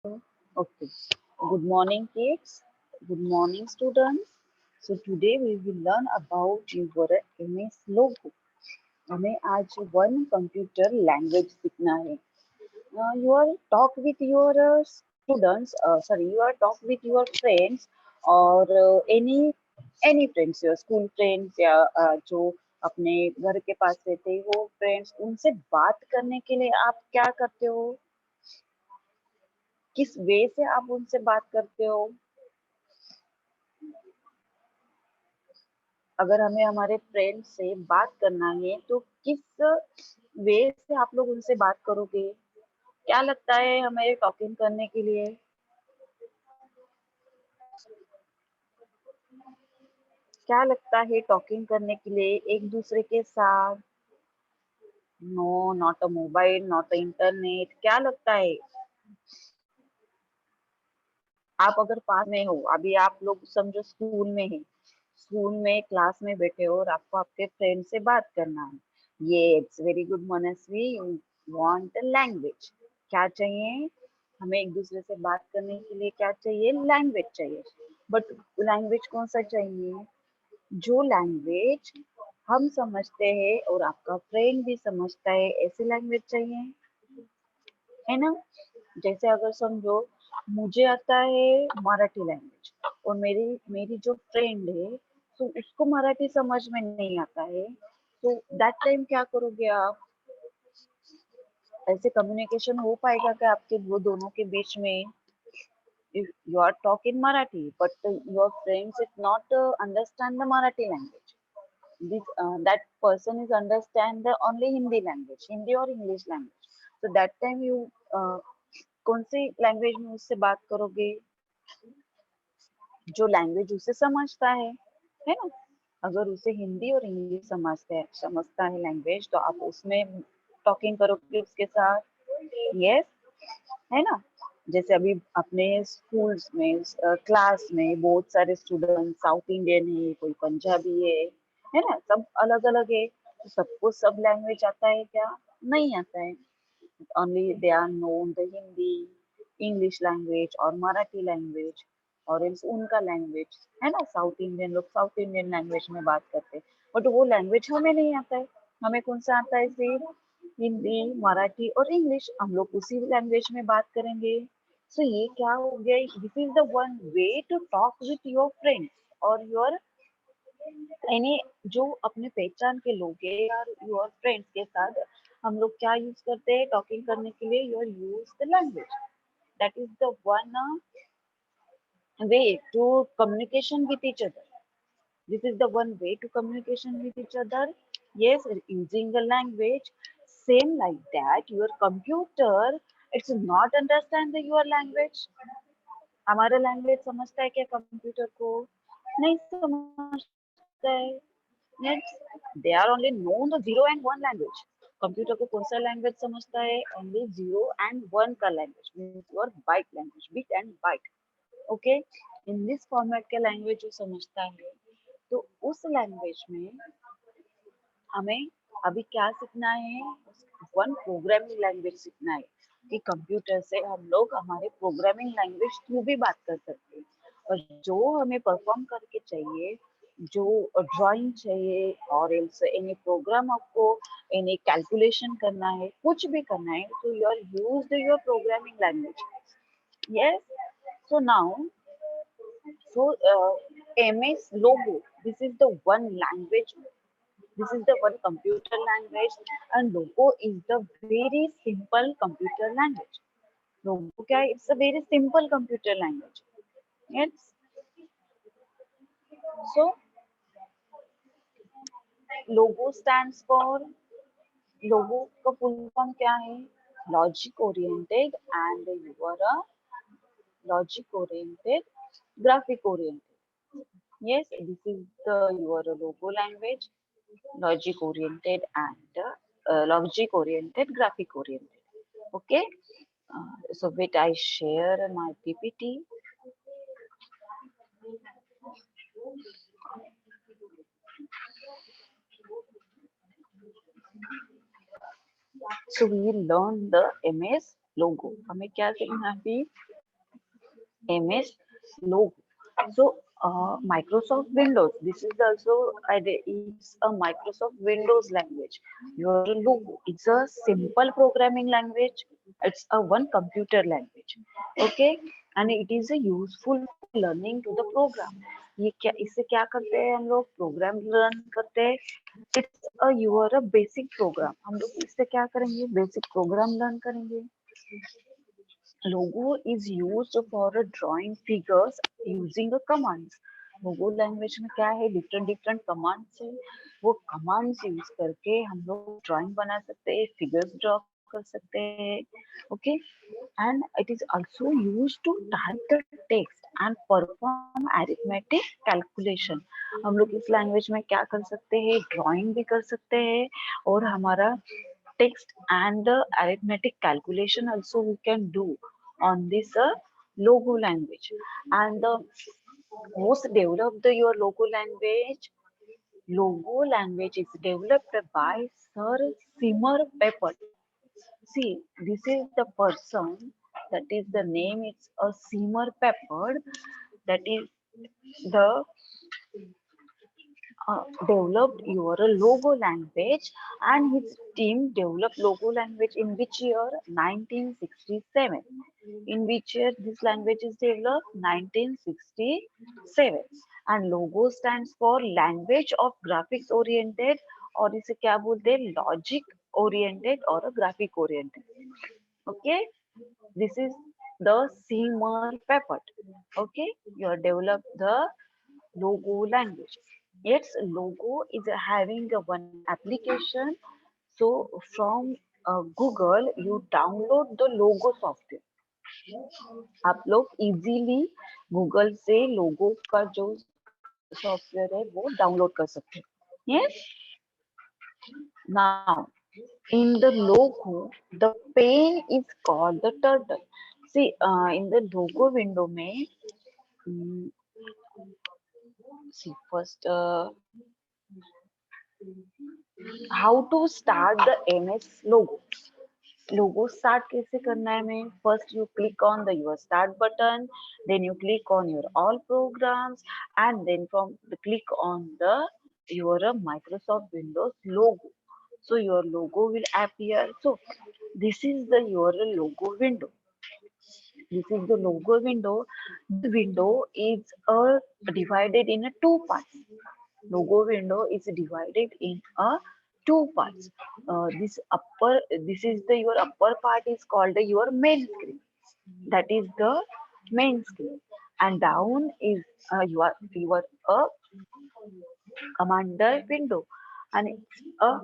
Okay. Good morning, kids. Good morning, students. So today we will learn about your MS logo. हमें आज one computer language सीखना है. You are talk with your students. Sorry, you are talk with your friends or any friends, your school friends या जो अपने घर के पास रहते हो फ्रेंड्स उनसे बात करने के लिए आप क्या करते हो? किस वे से आप उनसे बात करते हो? अगर हमें हमारे फ्रेंड से बात करना है तो किस वे से आप लोग उनसे बात करोगे? क्या लगता है हमें टॉकिंग करने के लिए? क्या लगता है टॉकिंग करने के लिए एक दूसरे के साथ? No, not a mobile, not a internet. क्या लगता है? आप अगर पास में हो, अभी आप लोग समझो स्कूल में है, स्कूल में क्लास में बैठे हो और आपको आपके फ्रेंड से बात करना है. ये it's very good Manasvi. You want language. क्या चाहिए हमें? एक दूसरे से बात करने के लिए क्या चाहिए? लैंग्वेज चाहिए. बट लैंग्वेज कौन सा चाहिए? जो लैंग्वेज हम समझते हैं और आपका फ्रेंड भी समझता है, ऐसी लैंग्वेज चाहिए, है ना? जैसे अगर समझो मुझे आता है मराठी लैंग्वेज और मेरी मेरी जो फ्रेंड है तो उसको मराठी समझ में नहीं आता है, तो दैट टाइम क्या करोगे आप? ऐसे कम्युनिकेशन हो पाएगा क्या आपके वो दोनों के बीच में? if you are talking Marathi but your friends is not understand the Marathi language, that person is understand the only Hindi language, Hindi or English language, so that time you uh, कौन सी language में उससे बात करोगे? जो language उसे समझता है ना? अगर उसे हिंदी और इंग्लिश समझता है लैंग्वेज तो आप उसमें टॉकिंग करोगे उसके साथ. यस, है ना? जैसे अभी अपने स्कूल्स में क्लास में बहुत सारे स्टूडेंट साउथ इंडियन है, कोई पंजाबी है ना? सब अलग अलग है, तो सबको सब लैंग्वेज आता है क्या? नहीं आता है. only they are known the Hindi, English language और मराठी लैंग्वेज और else उनका लैंग्वेज, है ना? साउथ इंडियन लोग साउथ इंडियन लैंग्वेज में बात करते हैं, बट वो लैंग्वेज हमें नहीं आता है. हमें कौन सा आता है? सिर्फ हिंदी, मराठी और इंग्लिश. हम लोग उसी लैंग्वेज में बात करेंगे. सो ये क्या हो गया? This is the one way to talk with your friends और योर एनी जो अपने पहचान के लोग हैं या योर फ्रेंड्स के साथ हम लोग क्या यूज करते हैं टॉकिंग करने के लिए? Your use the language. That is the one way to communication with each other. This is the one way to communication with each other. Yes, using the language. Same like that, your computer, it's not understand the your language. हमारा language समझता है क्या computer को? नहीं समझता है. Yes, they are only known the zero and one language. Computer को कौन सा लैंग्वेज समझता है? ओनली जीरो एंड वन का language, means your byte language, bit and byte. Okay, in this format के लैंग्वेज जो समझता है, तो उस लैंग्वेज में हमें अभी क्या सीखना है? वन प्रोग्रामिंग लैंग्वेज सीखना है कि कंप्यूटर से हम लोग हमारे प्रोग्रामिंग लैंग्वेज थ्रू भी बात कर सकते हैं. और जो हमें परफॉर्म करके चाहिए, जो ड्राइंग चाहिए और एनी प्रोग्राम आपको एनी कैलकुलेशन करना है, कुछ भी करना है, तो you are use your programming language. Yes. So now, MS logo. This is the one language. This is the one computer language, and logo is the very simple computer language. Logo क्या है? It's a very simple computer language. Yes. So logo stands for, logo का full form क्या है? Logic oriented and you are a logic oriented, graphic oriented. Yes, this is the your logo language, logic oriented and logic oriented, graphic oriented. Okay. So wait, I share my PPT. So we learn the MS logo. हमें क्या सीखना है? MS logo. So Microsoft Windows. This is also it's a Microsoft Windows language. Your logo. It's a simple programming language. It's a one computer language. Okay, and it is a useful for learning to the program. ये क्या इससे क्या करते हैं हम लोग programme learn करते हैं. It's a you're a basic programme. हम लोग इससे क्या करेंगे बेसिक प्रोग्राम लर्न करेंगे. Logo is used for drawing figures using a commands. Logo language में क्या है डिफरेंट डिफरेंट कमांड्स है. वो कमांड्स यूज करके हम लोग ड्राइंग बना सकते हैं फिगर्स ड्रॉ कर सकते हैं. Okay and it is also used to type the text and perform arithmetic calculation. हम लोग इस लैंग्वेज में क्या कर सकते हैं ड्राइंग भी कर सकते हैं और हमारा text and the arithmetic calculation also we can do on this logo language. And the most developed your logo language is developed by Sir Simmer Pepper. See, this is the person, that is the name, it's a Simmer Pepper, that is the developed your logo language, and his team developed logo language in which year 1967. In which year this language is developed 1967. And logo stands for language of graphics oriented, और इसे क्या बोलते हैं logic oriented और graphic oriented. Okay, this is the Seymour Papert. Okay, you have developed the logo language. Its logo is having a one application. So from Google you download the logo software. आप लोग easily Google से लोगो का जो software है वो download कर सकते हैं. Yes. Now in the logo the pane is called the turtle. See, in the logo window में see first how to start the MS logo. Logo start कैसे करना है हमें. First you click on the your start button, then you click on your all programs, and then from the click on the your Microsoft Windows logo. So your logo will appear. So this is the your logo window. This is the logo window. This window is divided in a two parts. Logo window is divided in a two parts. This is the your upper part is called your main screen. That is the main screen, and down is your commander window, and it's a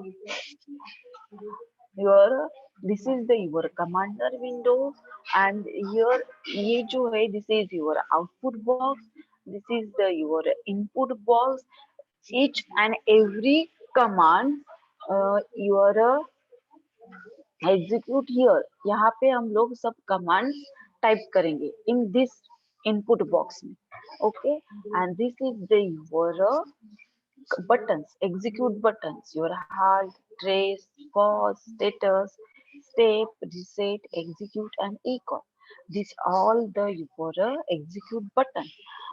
your this is the your commander window. And here ये जो है this is your output box, this is the your input box. Each and every command your execute here. यहाँ पे हम लोग सब commands type करेंगे in this input box में. Okay, and this is the your buttons, execute buttons, your halt, trace, pause, status, step, reset, execute, and echo. These all the your execute button.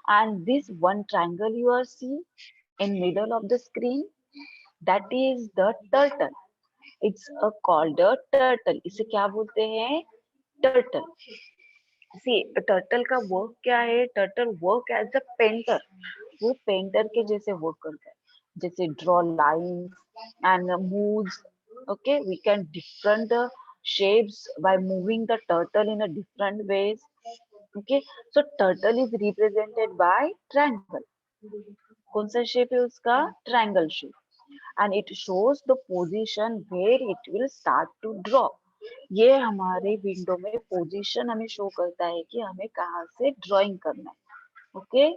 And this one triangle you are seeing in middle of the screen, that is the turtle. It's a called a turtle. इसे क्या बोलते हैं turtle. See, turtle का work क्या है. turtle work as a painter. वो painter के जैसे वर्क करता है. जैसे draw lines and moves. Okay, we can different shapes by moving the turtle in a different ways. Okay, so turtle is represented by triangle. कौन सा shape है उसका triangle shape. and it shows the position where it will start to draw. ये हमारे window में position हमें show करता है कि हमें कहाँ से ड्राइंग करना है. Okay.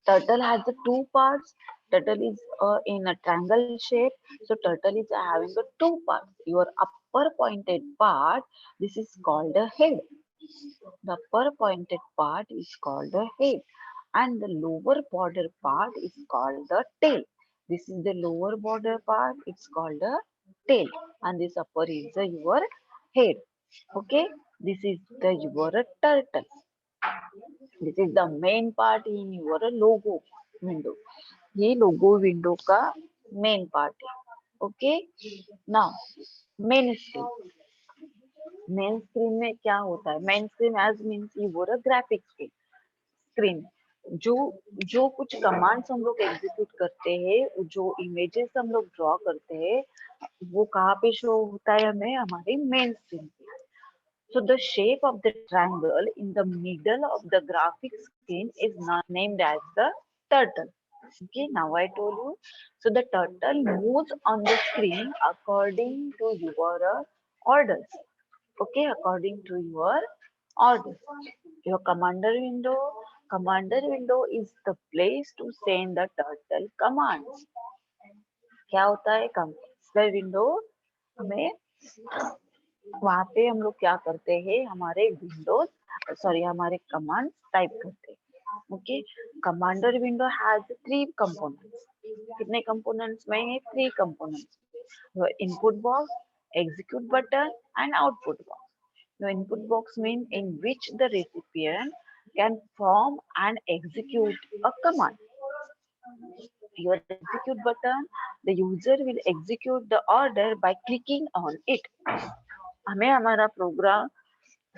Turtle has the two parts. Turtle is in a triangle shape. So turtle is having the two parts. Your upper pointed part, this is called a head. The upper pointed part is called a head, and the lower border part is called the tail. This is the lower border part. It's called a tail, and this upper is the your head. Okay. This is the your turtle. This is the main part in your logo window. ये logo window का main part है. Okay. Now main screen. Main screen में क्या होता है? Main screen as means your graphics screen. जो जो कुछ कमांड्स हम लोग एग्जीक्यूट करते हैं, जो इमेजेस हम लोग ड्रॉ करते हैं, वो कहाँ पे शो होता है? हमें हमारे मेन स्क्रीन पे. So the shape of the triangle in the middle of the graphic screen is not named as the turtle. Okay, now I told you. So the turtle moves on the screen according to your orders. Okay, according to your orders. Your commander window is the place to send the turtle commands. क्या होता है? Commander window हमें, वहां पे हम लोग क्या करते हैं? हमारे विंडोज सॉरी हमारे कमांड टाइप करते हैं. Okay. Commander window has 3 components. कितने कंपोनेंट्स में है? 3 components. Input box, execute button and output box. Your input box means in which the recipient can form and execute a command. Your execute button, the user will execute the order by clicking on it. हमें हमारा programme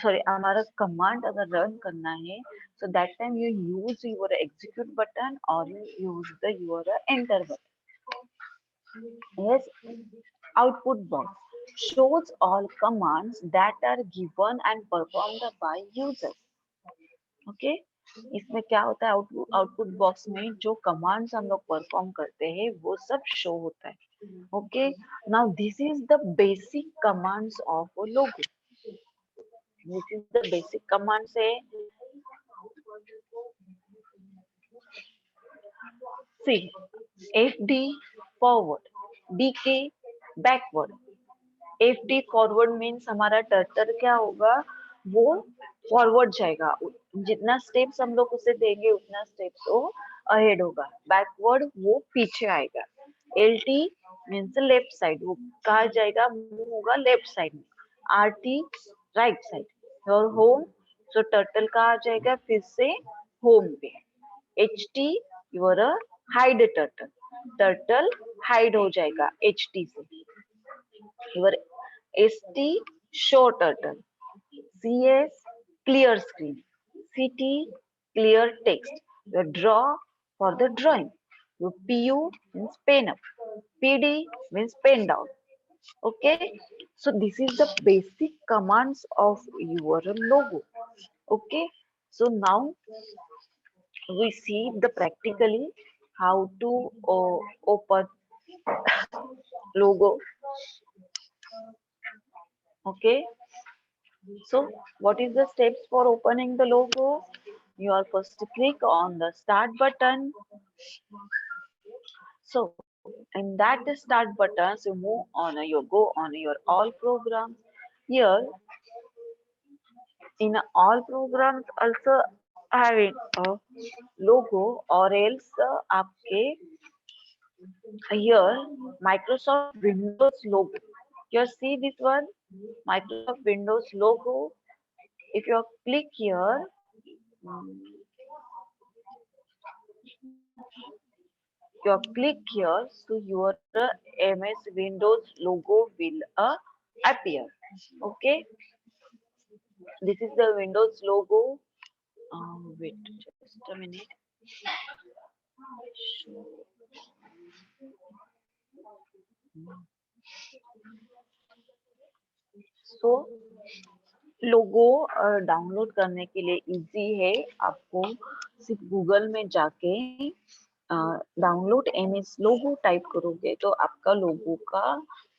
sorry हमारा command अगर run करना है, so that time you use your execute button or you use the your enter button. Yes. Output box shows all commands that are given and performed by users. Okay. इसमें क्या होता है? Output box में जो commands हम लोग perform करते हैं वो सब शो होता है. Okay. Now this is the basic commands of logo. This is the basic commands है. सी FD forward, DK backward. FD forward means हमारा टर्टर क्या होगा? वो फॉरवर्ड जाएगा. जितना स्टेप्स हम लोग उसे देंगे उतना स्टेप्स वो अहेड होगा. बैकवर्ड वो पीछे आएगा. LT मीन्स लेफ्ट साइड, वो कहा जाएगा? मूव होगा लेफ्ट साइड में. RT right side. और होम, तो टर्टल कहा जाएगा फिर से होम पे. HT your hide turtle, turtle hide हो जाएगा HT से. Your ST show turtle, CS clear screen, CT clear text. Your draw for the drawing. Your PU means pen up, PD means pen down. Okay, so this is the basic commands of your logo. Okay, so now we see the practically how to open logo. Okay. So what is the steps for opening the logo? You are first to click on the start button. So in that start button, you move on you go on your all programs. Here in all programs also having a logo or else आपके here Microsoft Windows logo. You see this one, Microsoft Windows logo. If you click here, you click here, so your MS Windows logo will appear. Okay, this is the Windows logo. Wait, just a minute. So logo download करने के लिए easy है. आपको सिर्फ Google में जाके download MS लोगो type करोगे तो आपका लोगो का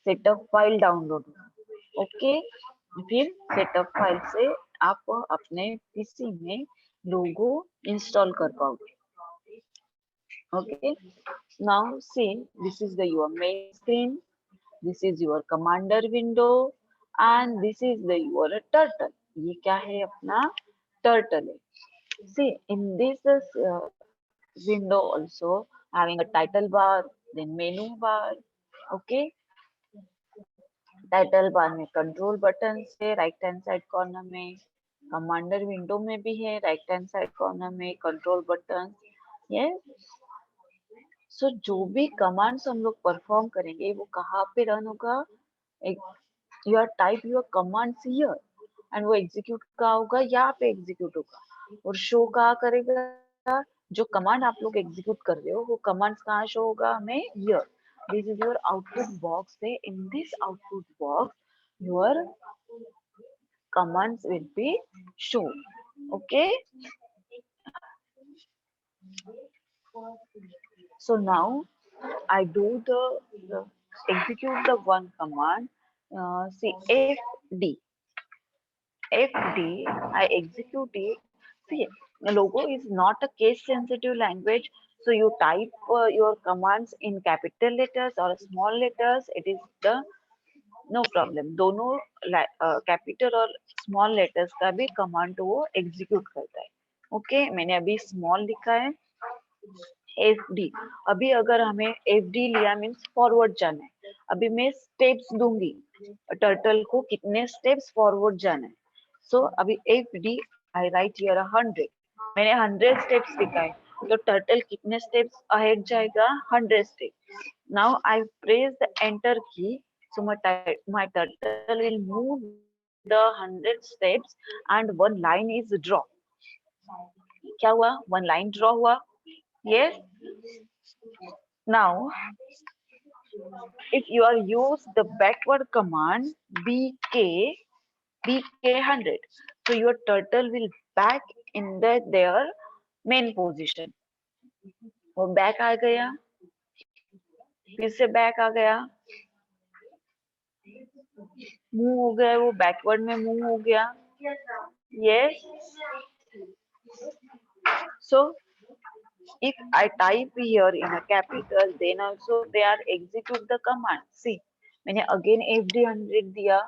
सेटअप फाइल डाउनलोड होगा. ओके. फिर सेटअप फाइल से आप अपने पीसी में लोगो इंस्टॉल कर पाओगे. Okay. Now see this is the your main screen. This is your commander window and this is the your turtle. ये क्या है? अपना turtle है. See in this window also having a title bar, then menu bar. Okay, title bar में control buttons है right hand side corner में. Commander window में भी है, राइट हैंड साइड कॉर्नर में कंट्रोल बटन। ये सो जो भी कमांड्स हम लोग परफॉर्म करेंगे वो कहाँ पे रन होगा, you are type your commands here and वो एग्जीक्यूट कहाँ होगा, यहाँ पे एग्जीक्यूट होगा। और शो कहाँ करेगा, जो कमांड आप लोग एग्जीक्यूट कर रहे हो वो कमांड्स कहाँ शो होगा हमें, here. This is your output box है, in this output box your commands will be shown. Okay, so now I do the execute the one command. See fd, I execute it. See, logo is not a case sensitive language, so you type your commands in capital letters or small letters, it is the no problem. दोनों capital और small letters का भी command वो execute करता है। Okay, मैंने अभी small लिखा है, एफ डी। अभी अगर हमें एफ डी लिया मीन्स फॉरवर्ड जाना है, अभी मैं स्टेप्स दूंगी टर्टल को कितने स्टेप्स फॉरवर्ड जाना है। सो अभी F D I right here 100, मैंने 100 स्टेप्स लिखा है, तो टर्टल कितने स्टेप्स अहेड जाएगा, 100 step. Now I press the enter की, so my turtle will move the 100 steps and one line is draw। क्या हुआ, one line draw हुआ। yes, now if you are use the backward command bk 100, so your turtle will back in their main position। वो back आ गया, फिर से back आ गया, move हो गया, वो बैकवर्ड में मूव हो गया। yes, so if I type here in a capital, then also they are execute the command। See, मैंने again fd 100 दिया,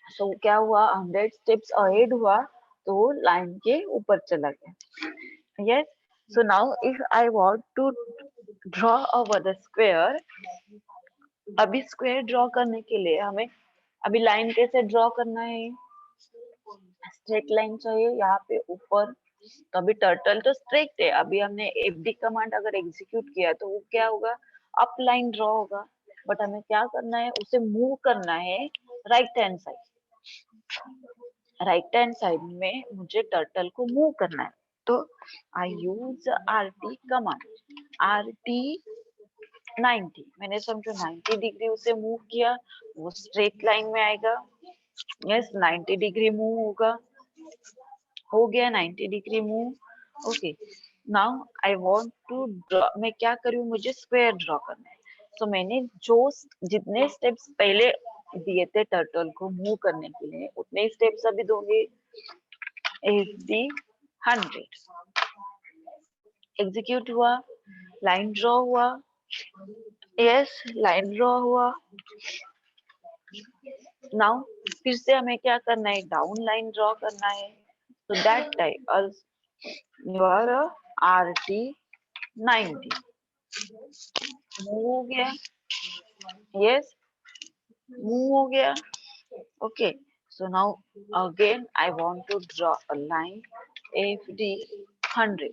so क्या हुआ, 100 steps ahead हुआ, तो लाइन के ऊपर चला गया। yes, so now if I want to draw over the square, अभी स्क्वायर ड्रॉ करने के लिए हमें अभी लाइन कैसे ड्रॉ करना है, स्ट्रेट लाइन चाहिए यहाँ पे ऊपर। तो अभी टर्टल तो स्ट्रेट है, अभी हमने एफडी कमांड अगर एग्जीक्यूट किया तो वो क्या होगा, अप लाइन ड्रॉ होगा। बट हमें क्या करना है, उसे मूव करना है right hand side, right hand side में मुझे टर्टल को मूव करना है। तो आई यूज आरटी कमांड, आरटी 90, मैंने समझो 90 डिग्री उसे मूव किया, वो स्ट्रेट लाइन में आएगा। यस, 90 डिग्री मूव होगा, हो गया 90 degree move. Okay, now I want to draw, मैं क्या करूँ, मुझे स्क्वायर ड्रॉ करना है। तो मैंने जो जितने स्टेप्स पहले दिए थे टर्टल को मूव करने के लिए, उतने स्टेप्स अभी दूंगी। एफडी 100 एग्जीक्यूट हुआ, लाइन ड्रॉ हुआ। यस, लाइन ड्रॉ हुआ। नाउ फिर से हमें क्या करना है, डाउन लाइन ड्रॉ करना है। so that type as your RT 90 move हो गया। yes, मूव हो गया। okay, so now again I want to draw a line FD 100।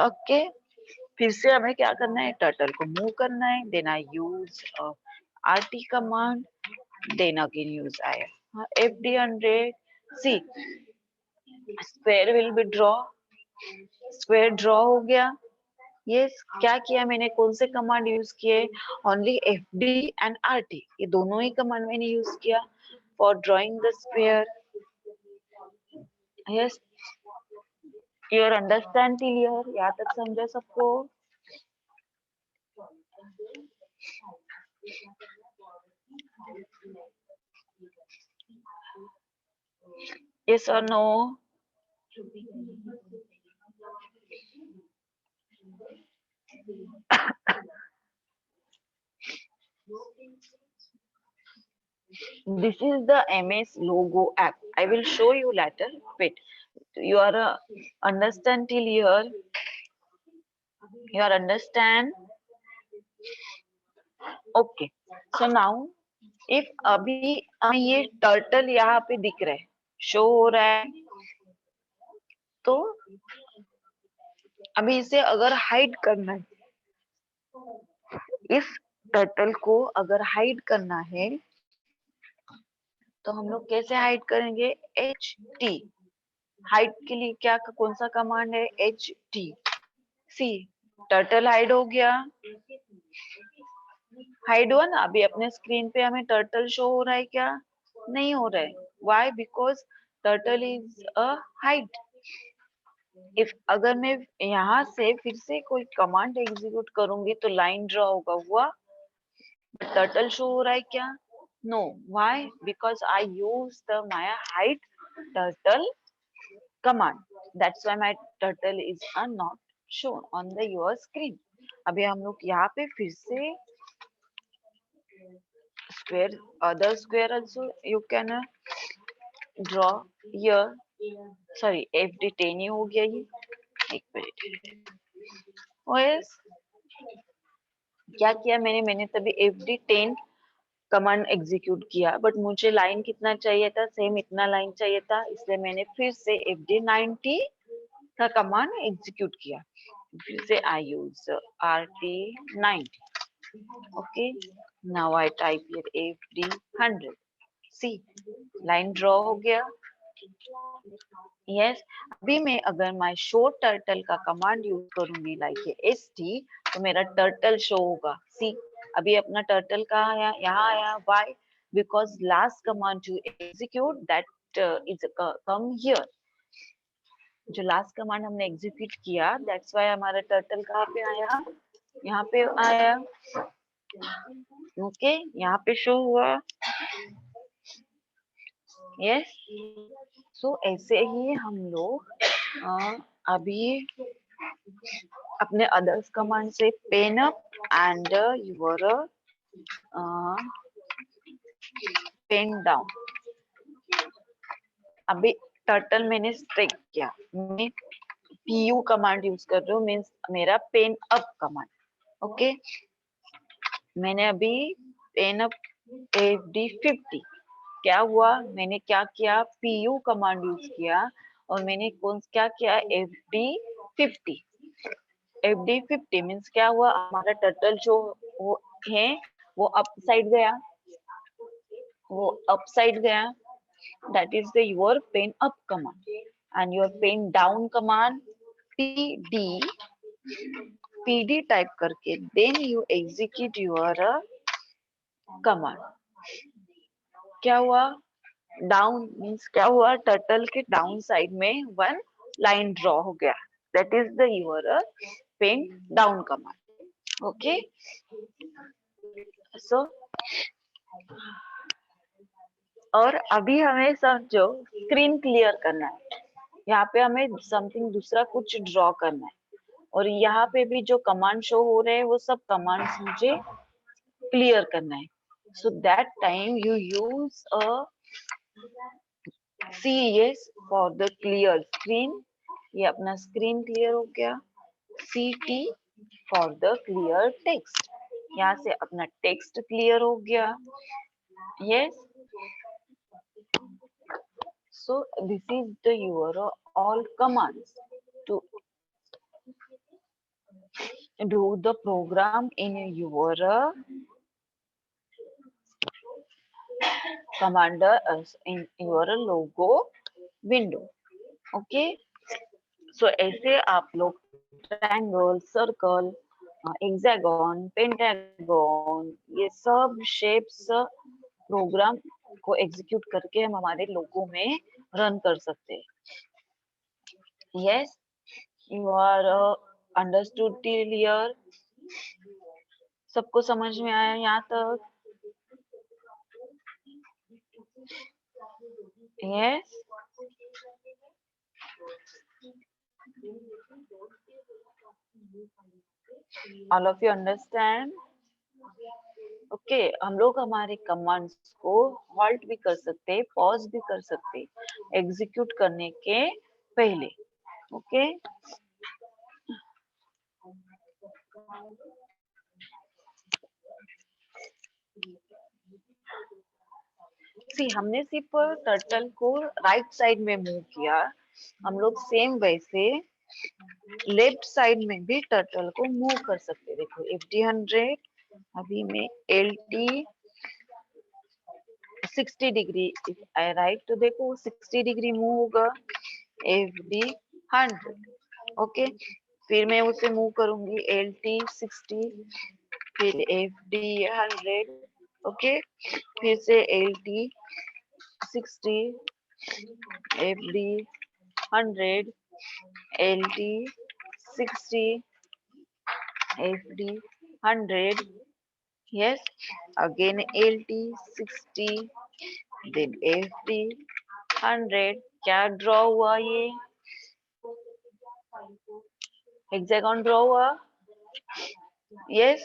okay, फिर से हमें क्या करना है, टर्टल को मूव करना है, then I use RT command, then again use I FD 100। See, square will be draw, square draw हो गया। ये क्या किया मैंने, कौन से कमांड यूज किए, only F D and R T, ये दोनों ही कमांड मैंने यूज किया for drawing the square. Yes, your understand clear, यहाँ तक समझा सबको। यस और no? This is the MS logo app. I will show you later. Wait, you are understand till here? You are understand? Okay. So now, if अभी हमें ये turtle यहाँ पे दिख रहा है, शो हो रहा है। तो अभी इसे अगर हाइड करना है, इस टर्टल को अगर हाइड करना है तो हम लोग कैसे हाइड करेंगे? H T. हाइड के लिए क्या कौन सा कमांड है? H T. Sea turtle hide हो गया। हाइड हुआ ना। अभी अपने स्क्रीन पे हमें टर्टल शो हो रहा है क्या? नहीं हो रहा है। Why? Because turtle is a hide. If अगर मैं यहाँ से फिर से कोई कमांड एग्जीक्यूट करूंगी तो लाइन ड्रॉ होगा, हुआ? टर्टल शो हो रहा है क्या? No. Why? Because I use the my hide turtle command. That's why my turtle is not shown on the your screen. अभी हम लोग यहाँ पे फिर से square, other square also you can draw here. Sorry, FD10 ही हो गया ये। एक मिनट। ओएस क्या किया मैंने तभी FD10 कमांड एग्जीक्यूट किया, बट मुझे लाइन कितना चाहिए था? सेम इतना लाइन चाहिए था, इसलिए मैंने फिर से FD90 का कमांड एग्जीक्यूट किया। फिर से I use RT90. Okay, now I type here FD100. See, line draw हो गया। यस। अभी मैं अगर मैं शो टर्टल का कमांड यूज करूंगी लाइक ST, तो मेरा टर्टल शो होगा। सी, अभी अपना टर्टल कहाँ आया? यहाँ आया। Why? Because last command to execute that is come here. जो लास्ट कमांड हमने एग्जीक्यूट किया, दैट्स व्हाई हमारा टर्टल कहाँ पे आया? यहाँ पे आया। ओके, यहाँ पे शो हुआ। यस। सो ऐसे ही हम लोग अभी अपने अदर्स कमांड से pen up and your pen down. अभी टर्टल मैंने स्ट्रेक किया, मैं PU कमांड यूज कर रही हूँ, मीन्स मेरा पेन अप कमांड। ओके, मैंने अभी पेन अप FD50। क्या हुआ? मैंने क्या किया? PU कमांड यूज किया और मैंने कौन क्या किया? FD50। FD50 मीन्स क्या हुआ? हमारा टर्टल जो है वो अप साइड गया, वो अप साइड गया। That is the your pen up command. And your pen down command PD type करके then you execute your command. क्या हुआ? डाउन मीन्स क्या हुआ? टर्टल के डाउन साइड में वन लाइन ड्रॉ हो गया। That is the your pen down command. Okay, so और अभी हमें समझो स्क्रीन क्लियर करना है। यहाँ पे हमें समथिंग दूसरा कुछ ड्रॉ करना है और यहाँ पे भी जो कमांड शो हो रहे हैं वो सब कमांड्स मुझे क्लियर करना है। So that time you use a CES for the clear screen. ये अपना स्क्रीन क्लियर हो गया। CT for the clear text. यहाँ से अपना टेक्स्ट क्लियर हो गया। Yes. So this is the your all commands to do the program in your commander in your logo window. Okay, so ऐसे आप लोग ट्रायंगल, सर्कल, हेक्सागन, पेंटागन, ये सब शेप्स प्रोग्राम को एग्जीक्यूट करके हम हमारे लोगो में रन कर सकते हैं। Yes, you are understood till here? सबको समझ में आया यहाँ तक? Yes, all of you understand? Okay, हम लोग हमारे कमांड्स को हॉल्ट भी कर सकते हैं, पॉज भी कर सकते हैं एग्जीक्यूट करने के पहले। ओके, सी हमने सिर्फ टर्टल को राइट साइड में मूव किया, हम लोग सेम वैसे लेफ्ट साइड में भी टर्टल को मूव कर सकते हैं। देखो FD 100, अभी मैं LT 60 degree if I right, तो देखो 60 डिग्री मूव होगा FD 100। ओके, फिर मैं उसे मूव करूंगी LT 60, फिर FD 100। ओके, फिर से LT 60, FD 100, LT 60, FD 100, yes, again LT 60, then FD 100। क्या ड्रॉ हुआ? ये हेक्सागन ड्रॉ हुआ। Yes,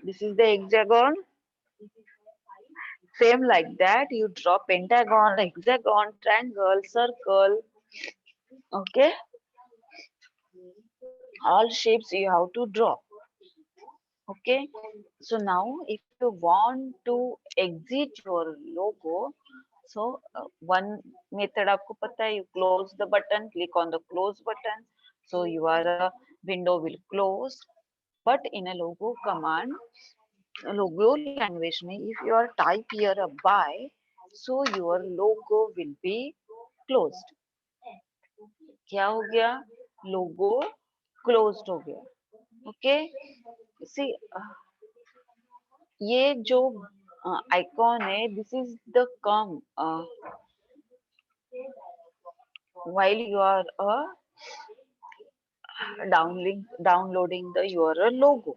this is the hexagon. Same like that, you draw pentagon, hexagon, triangle, circle. Okay, all shapes you have to draw. Okay, so now if you want to exit your logo, so one method आपको पता है, you close the button, click on the close button, so your window will close. But in a logo command, logo language में, if you are type here a by, so your logo will be closed. क्या हो गया? लोगो closed हो गया। Okay, सी ये जो icon है, this is the come while you are downloading the your logo.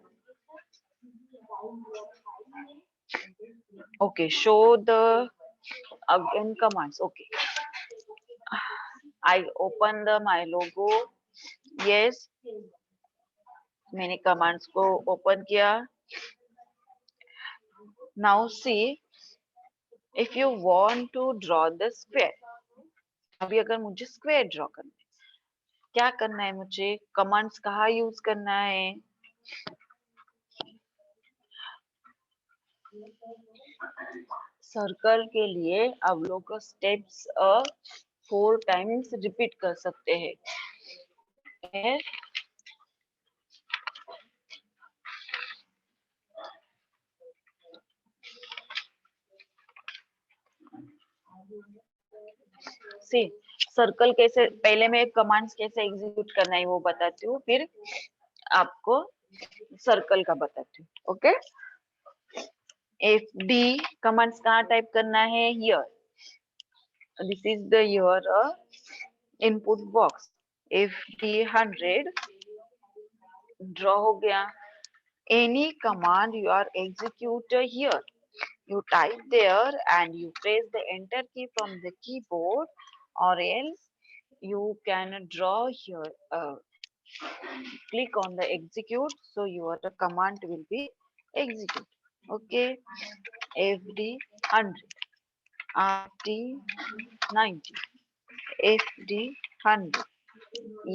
Okay, show the again commands. Okay, I open the my logo. Yes, मैंने commands को ओपन किया। Now see, if you want to draw the square, अभी अगर मुझे square draw करना है, क्या करना है मुझे? कमांड्स कहाँ यूज करना है? सर्कल के लिए अब लोग स्टेप्स 4 टाइम्स रिपीट कर सकते हैं। सी सर्कल कैसे, पहले मैं कमांड्स कैसे एग्जीक्यूट करना है वो बताती हूँ, फिर आपको सर्कल का बताती हूँ। ओके, FD कमांड्स कहाँ टाइप करना है? Here, this is the your input box. FD 100 draw हो गया। Any command you are execute here, you type there and you press the enter key from the keyboard, or else you can draw here, click on the execute, so your command will be execute. Okay, FD 100, RT 90, FD 100,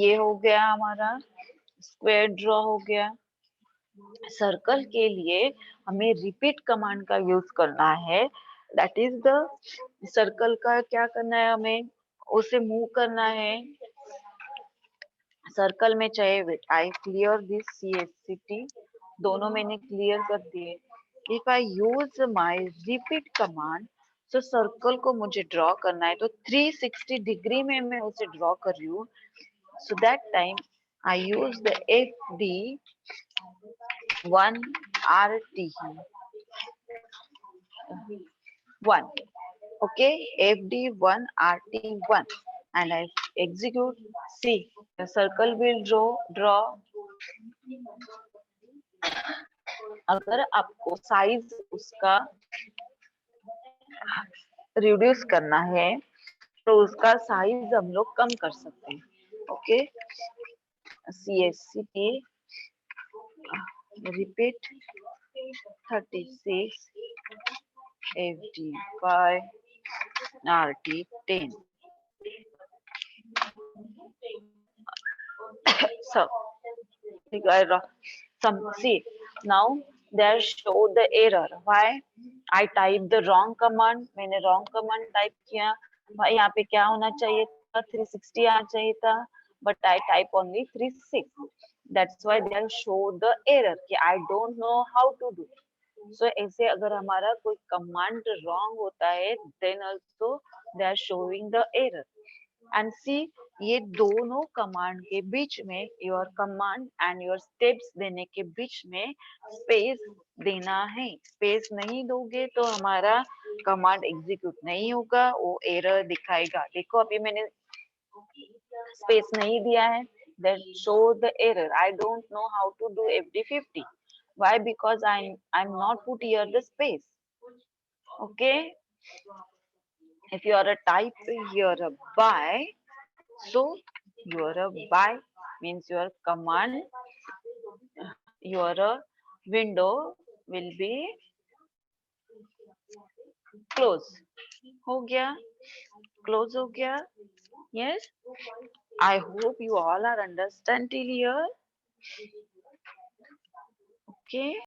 ये हो गया हमारा square draw हो गया। Circle के लिए हमें repeat command का यूज करना है। दैट इज द सर्कल का क्या करना है, हमें उसे मूव करना है। सर्कल में चाहिए, आई क्लियर दिस CSCT, दोनों मैंने क्लियर कर दिए। If I use my repeat command, तो सर्कल को मुझे ड्रॉ करना है, तो 360 डिग्री में मैं उसे ड्रॉ कर रही हूँ। So that time I use the FD 1 RT 1, okay, FD 1 RT 1, and I execute. See, the circle will draw। अगर आपको साइज उसका रिड्यूस करना है, तो उसका साइज हम लोग कम कर सकते हैं। Okay, CSCT repeat 36 FD 5 RT 10। So, see, now there show the error. Why? I type the wrong command. मैंने wrong command type किया. भाई यहाँ पे क्या होना चाहिए था? 360 आना चाहिए था. But I type only 36. That's why there show the error कि I don't know how to do. So ऐसे अगर हमारा कोई command wrong होता है, then also they are showing the error. And see, ये दोनों कमांड के बीच में your command and your steps देने के बीच में स्पेस देना है. स्पेस नहीं दोगे तो हमारा कमांड एग्जीक्यूट नहीं होगा, वो एरर दिखाएगा. देखो अभी मैंने स्पेस नहीं दिया है, then show the error. I don't know how to do FD50. Why? Because I'm not put here the space. Okay, if you are a type here a by, so your by means your command, your window will be close. हो गया? Close हो गया? Yes. I hope you all are understand till here. Okay.